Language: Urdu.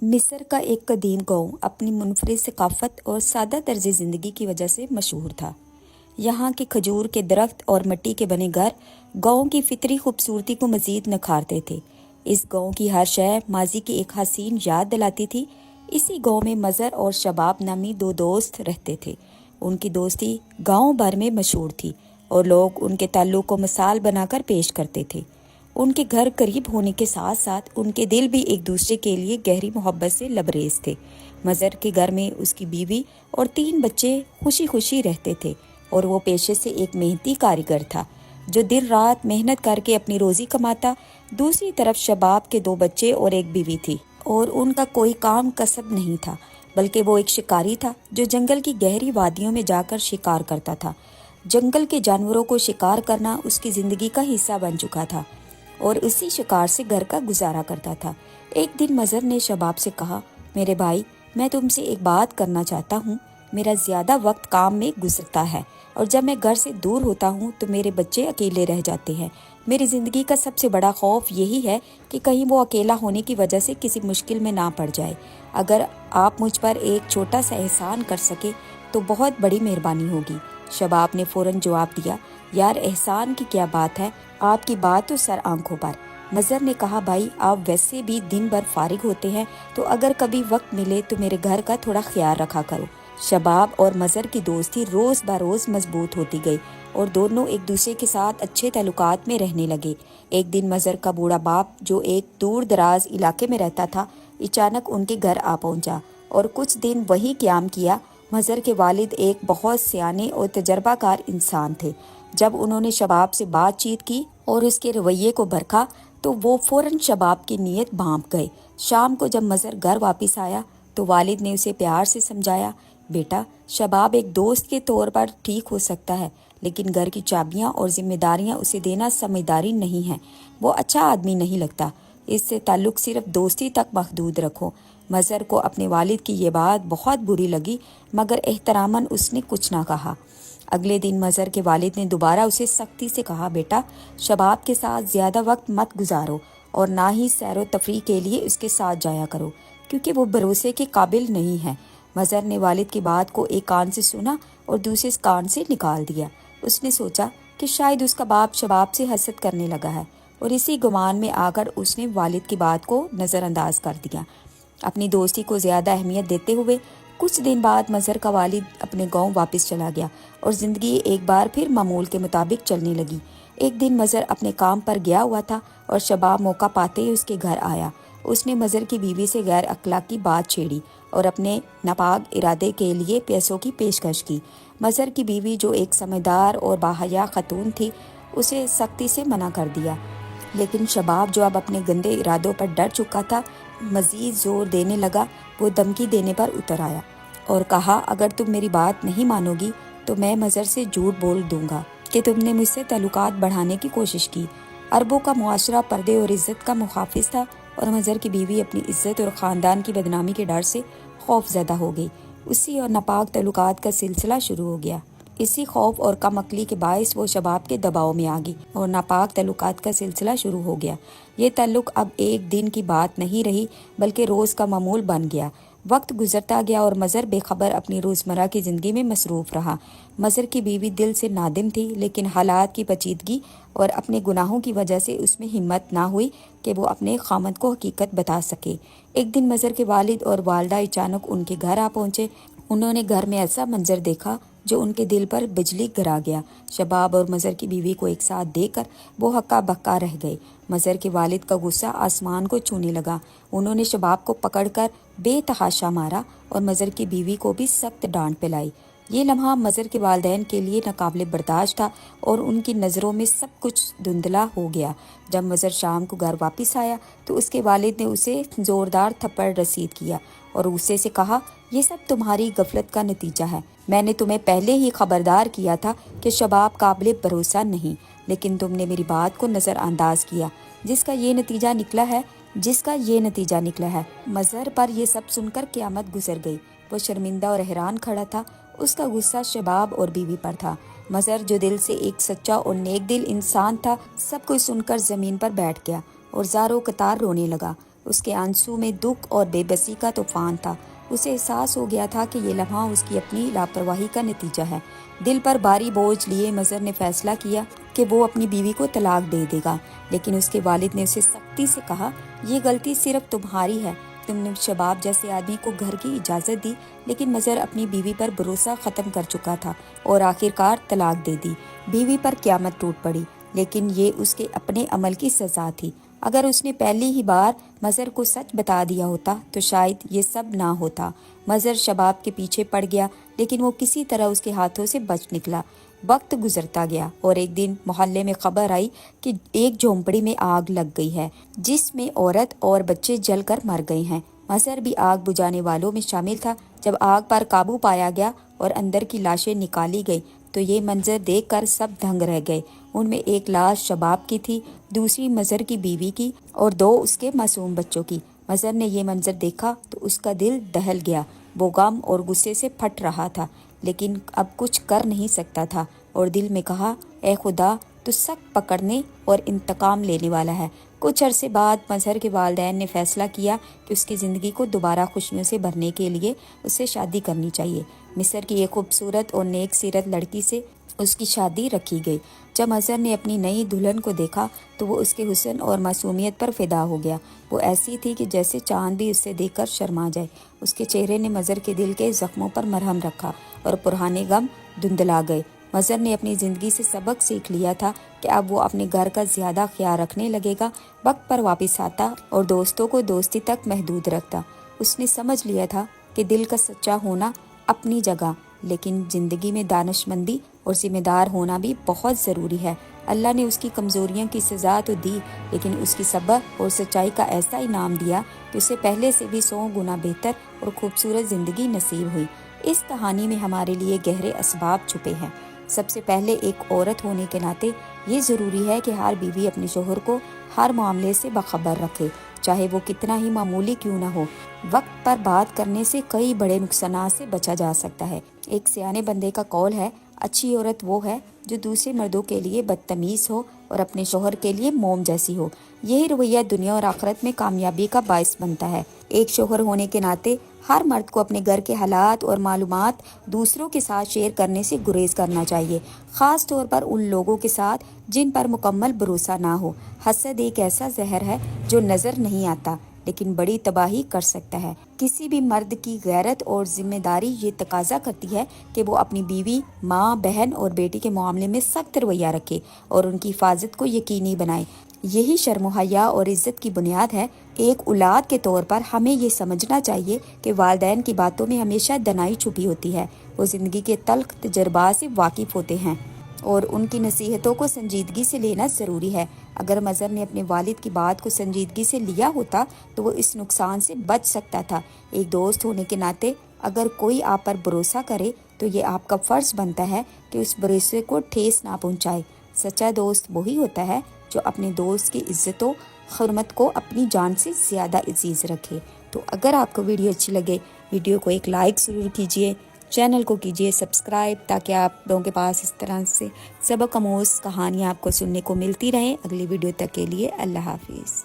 مصر کا ایک قدیم گاؤں اپنی منفرد ثقافت اور سادہ طرز زندگی کی وجہ سے مشہور تھا۔ یہاں کے کھجور کے درخت اور مٹی کے بنے گھر گاؤں کی فطری خوبصورتی کو مزید نکھارتے تھے۔ اس گاؤں کی ہر شے ماضی کی ایک حسین یاد دلاتی تھی۔ اسی گاؤں میں مظہر اور شباب نامی دو دوست رہتے تھے۔ ان کی دوستی گاؤں بھر میں مشہور تھی اور لوگ ان کے تعلق کو مثال بنا کر پیش کرتے تھے۔ ان کے گھر قریب ہونے کے ساتھ ساتھ ان کے دل بھی ایک دوسرے کے لیے گہری محبت سے لبریز تھے۔ مظہر کے گھر میں اس کی بیوی اور 3 بچے خوشی خوشی رہتے تھے اور وہ پیشے سے ایک محنتی کاریگر تھا جو دن رات محنت کر کے اپنی روزی کماتا۔ دوسری طرف شباب کے 2 بچے اور ایک بیوی تھی اور ان کا کوئی کام کسب نہیں تھا، بلکہ وہ ایک شکاری تھا جو جنگل کی گہری وادیوں میں جا کر شکار کرتا تھا۔ جنگل کے جانوروں کو شکار کرنا اس کی زندگی کا حصہ بن چکا تھا اور اسی شکار سے گھر کا گزارا کرتا تھا۔ ایک دن مظہر نے شباب سے کہا، میرے بھائی، میں تم سے ایک بات کرنا چاہتا ہوں۔ میرا زیادہ وقت کام میں گزرتا ہے اور جب میں گھر سے دور ہوتا ہوں تو میرے بچے اکیلے رہ جاتے ہیں۔ میری زندگی کا سب سے بڑا خوف یہی ہے کہ کہیں وہ اکیلا ہونے کی وجہ سے کسی مشکل میں نہ پڑ جائے۔ اگر آپ مجھ پر ایک چھوٹا سا احسان کر سکے تو بہت بڑی مہربانی ہوگی۔ شباب نے فوراً جواب دیا، یار احسان کی کیا بات ہے، آپ کی بات تو سر آنکھوں پر۔ مظہر نے کہا، بھائی آپ ویسے بھی دن بھر فارغ ہوتے ہیں تو اگر کبھی وقت ملے تو میرے گھر کا تھوڑا خیال رکھا کرو۔ شباب اور مظہر کی دوستی روز بروز مضبوط ہوتی گئی اور دونوں ایک دوسرے کے ساتھ اچھے تعلقات میں رہنے لگے۔ ایک دن مظہر کا بوڑھا باپ جو ایک دور دراز علاقے میں رہتا تھا اچانک ان کے گھر آ پہنچا اور کچھ دن وہیں قیام کیا۔ مظہر کے والد ایک بہت سیانے اور تجربہ کار انسان تھے۔ جب انہوں نے شباب سے بات چیت کی اور اس کے رویے کو پرکھا تو وہ فوراً شباب کی نیت بھانپ گئے۔ شام کو جب مظہر گھر واپس آیا تو والد نے اسے پیار سے سمجھایا، بیٹا، شباب ایک دوست کے طور پر ٹھیک ہو سکتا ہے لیکن گھر کی چابیاں اور ذمہ داریاں اسے دینا سمجھداری نہیں ہے۔ وہ اچھا آدمی نہیں لگتا۔ اس سے تعلق صرف دوستی تک محدود رکھو۔ مظہر کو اپنے والد کی یہ بات بہت بری لگی مگر احتراماً اس نے کچھ نہ کہا۔ اگلے دن مظہر کے والد نے دوبارہ اسے سختی سے کہا، بیٹا، شباب کے ساتھ زیادہ وقت مت گزارو اور نہ ہی سیر و تفریح کے لیے اس کے ساتھ جایا کرو کیونکہ وہ بھروسے کے قابل نہیں ہے۔ مظہر نے والد کی بات کو ایک کان سے سنا اور دوسرے کان سے نکال دیا۔ اس نے سوچا کہ شاید اس کا باپ شباب سے حسد کرنے لگا ہے اور اسی گمان میں آ کر اس نے والد کی بات کو نظر انداز کر دیا۔ اپنی دوستی کو زیادہ اہمیت دیتے ہوئے کچھ دن بعد مظہر کا والد اپنے گاؤں واپس چلا گیا اور زندگی ایک بار پھر معمول کے مطابق چلنے لگی۔ ایک دن مظہر اپنے کام پر گیا ہوا تھا اور شباب موقع پاتے ہی اس کے گھر آیا۔ اس نے مظہر کی بیوی سے غیر اخلاقی بات چھیڑی اور اپنے ناپاک ارادے کے لیے پیسوں کی پیشکش کی۔ مظہر کی بیوی جو ایک سمجھدار اور باحیا خاتون تھی اسے سختی سے منع کر دیا، لیکن شباب جو اب اپنے گندے ارادوں پر ڈر چکا تھا مزید زور دینے لگا۔ وہ دھمکی دینے پر اتر آیا اور کہا، اگر تم میری بات نہیں مانو گی تو میں مظہر سے جھوٹ بول دوں گا کہ تم نے مجھ سے تعلقات بڑھانے کی کوشش کی۔ عربوں کا معاشرہ پردے اور عزت کا محافظ تھا اور مظہر کی بیوی اپنی عزت اور خاندان کی بدنامی کے ڈر سے خوف زدہ ہو گئی۔ اسی اور ناپاک تعلقات کا سلسلہ شروع ہو گیا۔ اسی خوف اور کم عقلی کے باعث وہ شباب کے دباؤ میں آ گئی اور ناپاک تعلقات کا سلسلہ شروع ہو گیا۔ یہ تعلق اب ایک دن کی بات نہیں رہی بلکہ روز کا معمول بن گیا۔ وقت گزرتا گیا اور مظہر بے خبر اپنی روزمرہ کی زندگی میں مصروف رہا۔ مظہر کی بیوی دل سے نادم تھی لیکن حالات کی پیچیدگی اور اپنے گناہوں کی وجہ سے اس میں ہمت نہ ہوئی کہ وہ اپنے خاوند کو حقیقت بتا سکے۔ ایک دن مظہر کے والد اور والدہ اچانک ان کے گھر آ پہنچے۔ انہوں نے گھر میں ایسا منظر دیکھا جو ان کے دل پر بجلی گرا گیا۔ شباب اور مظہر کی بیوی کو ایک ساتھ دیکھ کر وہ ہکا بکا رہ گئے۔ مظہر کے والد کا غصہ آسمان کو چھونے لگا۔ انہوں نے شباب کو پکڑ کر بے تحاشا مارا اور مظہر کی بیوی کو بھی سخت ڈانٹ پلائی۔ یہ لمحہ مظہر کے والدین کے لیے ناقابل برداشت تھا اور ان کی نظروں میں سب کچھ دھندلا ہو گیا۔ جب مظہر شام کو گھر واپس آیا تو اس کے والد نے اسے زوردار تھپڑ رسید کیا اور غصے سے کہا، یہ سب تمہاری غفلت کا نتیجہ ہے۔ میں نے تمہیں پہلے ہی خبردار کیا تھا کہ شباب قابل بھروسہ نہیں، لیکن تم نے میری بات کو نظر انداز کیا جس کا یہ نتیجہ نکلا ہے۔ مظہر پر یہ سب سن کر قیامت گزر گئی۔ وہ شرمندہ اور حیران کھڑا تھا۔ اس کا غصہ شباب اور بیوی پر تھا۔ مظہر جو دل سے ایک سچا اور نیک دل انسان تھا سب کچھ سن کر زمین پر بیٹھ گیا اور زار و قطار رونے لگا۔ اس کے آنسو میں دکھ اور بے بسی کا طوفان تھا۔ اسے احساس ہو گیا تھا کہ یہ لمحہ اس کی اپنی لاپرواہی کا نتیجہ ہے۔ دل پر بھاری بوجھ لیے مظہر نے فیصلہ کیا کہ وہ اپنی بیوی کو طلاق دے دے گا، لیکن اس کے والد نے اسے سختی سے کہا، یہ غلطی صرف تمہاری ہے، تم نے شباب جیسے آدمی کو گھر کی اجازت دی۔ لیکن مظہر اپنی بیوی پر بھروسہ ختم کر چکا تھا اور آخرکار طلاق دے دی۔ بیوی پر قیامت ٹوٹ پڑی، لیکن یہ اس کے اپنے عمل کی سزا تھی۔ اگر اس نے پہلی ہی بار مظہر کو سچ بتا دیا ہوتا تو شاید یہ سب نہ ہوتا۔ مظہر شباب کے پیچھے پڑ گیا، لیکن وہ کسی طرح اس کے ہاتھوں سے بچ نکلا۔ وقت گزرتا گیا اور ایک دن محلے میں خبر آئی کہ ایک جھونپڑی میں آگ لگ گئی ہے، جس میں عورت اور بچے جل کر مر گئے ہیں۔ مظہر بھی آگ بجھانے والوں میں شامل تھا۔ جب آگ پر قابو پایا گیا اور اندر کی لاشیں نکالی گئی تو یہ منظر دیکھ کر سب دنگ رہ گئے۔ ان میں ایک لاش شباب کی تھی، دوسری مظہر کی بیوی کی اور دو اس کے معصوم بچوں کی۔ مظہر نے یہ منظر دیکھا تو اس کا دل دہل گیا۔ وہ غم اور غصے سے پھٹ رہا تھا، لیکن اب کچھ کر نہیں سکتا تھا اور دل میں کہا، اے خدا، تو سخت پکڑنے اور انتقام لینے والا ہے۔ کچھ عرصے بعد مظہر کے والدین نے فیصلہ کیا کہ اس کی زندگی کو دوبارہ خوشیوں سے بھرنے کے لیے اسے شادی کرنی چاہیے۔ مصر کی ایک خوبصورت اور نیک سیرت لڑکی سے اس کی شادی رکھی گئی۔ جب مظہر نے اپنی نئی دلہن کو دیکھا تو وہ اس کے حسن اور معصومیت پر فدا ہو گیا۔ وہ ایسی تھی کہ جیسے چاند بھی اسے دیکھ کر شرما جائے۔ اس کے چہرے نے مظہر کے دل کے زخموں پر مرہم رکھا اور پرانے غم دھندلا گئے۔ مظہر نے اپنی زندگی سے سبق سیکھ لیا تھا کہ اب وہ اپنے گھر کا زیادہ خیال رکھنے لگے گا، وقت پر واپس آتا اور دوستوں کو دوستی تک محدود رکھتا۔ اس نے سمجھ لیا تھا کہ دل کا سچا ہونا اپنی جگہ، لیکن زندگی میں دانش مندی اور ذمہ دار ہونا بھی بہت ضروری ہے۔ اللہ نے اس کی کمزوریوں کی سزا تو دی، لیکن اس کی صبر اور سچائی کا ایسا انعام دیا کہ اسے پہلے سے بھی 100 گنا بہتر اور خوبصورت زندگی نصیب ہوئی۔ اس کہانی میں ہمارے لیے گہرے اسباب چھپے ہیں۔ سب سے پہلے ایک عورت ہونے کے ناطے یہ ضروری ہے کہ ہر بیوی اپنے شوہر کو ہر معاملے سے باخبر رکھے، چاہے وہ کتنا ہی معمولی کیوں نہ ہو۔ وقت پر بات کرنے سے کئی بڑے نقصانات سے بچا جا سکتا ہے۔ ایک سیانے بندے کا قول ہے، اچھی عورت وہ ہے جو دوسرے مردوں کے لیے بدتمیز ہو اور اپنے شوہر کے لیے موم جیسی ہو۔ یہی رویہ دنیا اور آخرت میں کامیابی کا باعث بنتا ہے۔ ایک شوہر ہونے کے ناطے ہر مرد کو اپنے گھر کے حالات اور معلومات دوسروں کے ساتھ شیئر کرنے سے گریز کرنا چاہیے، خاص طور پر ان لوگوں کے ساتھ جن پر مکمل بھروسہ نہ ہو۔ حسد ایک ایسا زہر ہے جو نظر نہیں آتا لیکن بڑی تباہی کر سکتا ہے۔ کسی بھی مرد کی غیرت اور ذمہ داری یہ تقاضا کرتی ہے کہ وہ اپنی بیوی، ماں، بہن اور بیٹی کے معاملے میں سخت رویہ رکھے اور ان کی حفاظت کو یقینی بنائے۔ یہی شرم و حیا اور عزت کی بنیاد ہے۔ ایک اولاد کے طور پر ہمیں یہ سمجھنا چاہیے کہ والدین کی باتوں میں ہمیشہ دنائی چھپی ہوتی ہے۔ وہ زندگی کے تلخ تجربات سے واقف ہوتے ہیں اور ان کی نصیحتوں کو سنجیدگی سے لینا ضروری ہے۔ اگر مظہر نے اپنے والد کی بات کو سنجیدگی سے لیا ہوتا تو وہ اس نقصان سے بچ سکتا تھا۔ ایک دوست ہونے کے ناطے اگر کوئی آپ پر بھروسہ کرے تو یہ آپ کا فرض بنتا ہے کہ اس بھروسے کو ٹھیس نہ پہنچائے۔ سچا دوست وہی ہوتا ہے جو اپنے دوست کی عزت و حرمت کو اپنی جان سے زیادہ عزیز رکھے۔ تو اگر آپ کو ویڈیو اچھی لگے، ویڈیو کو ایک لائک ضرور کیجیے، چینل کو کیجیے سبسکرائب تاکہ آپ لوگوں کے پاس اس طرح سے سبق آموز کہانیاں آپ کو سننے کو ملتی رہیں۔ اگلی ویڈیو تک کے لیے اللہ حافظ۔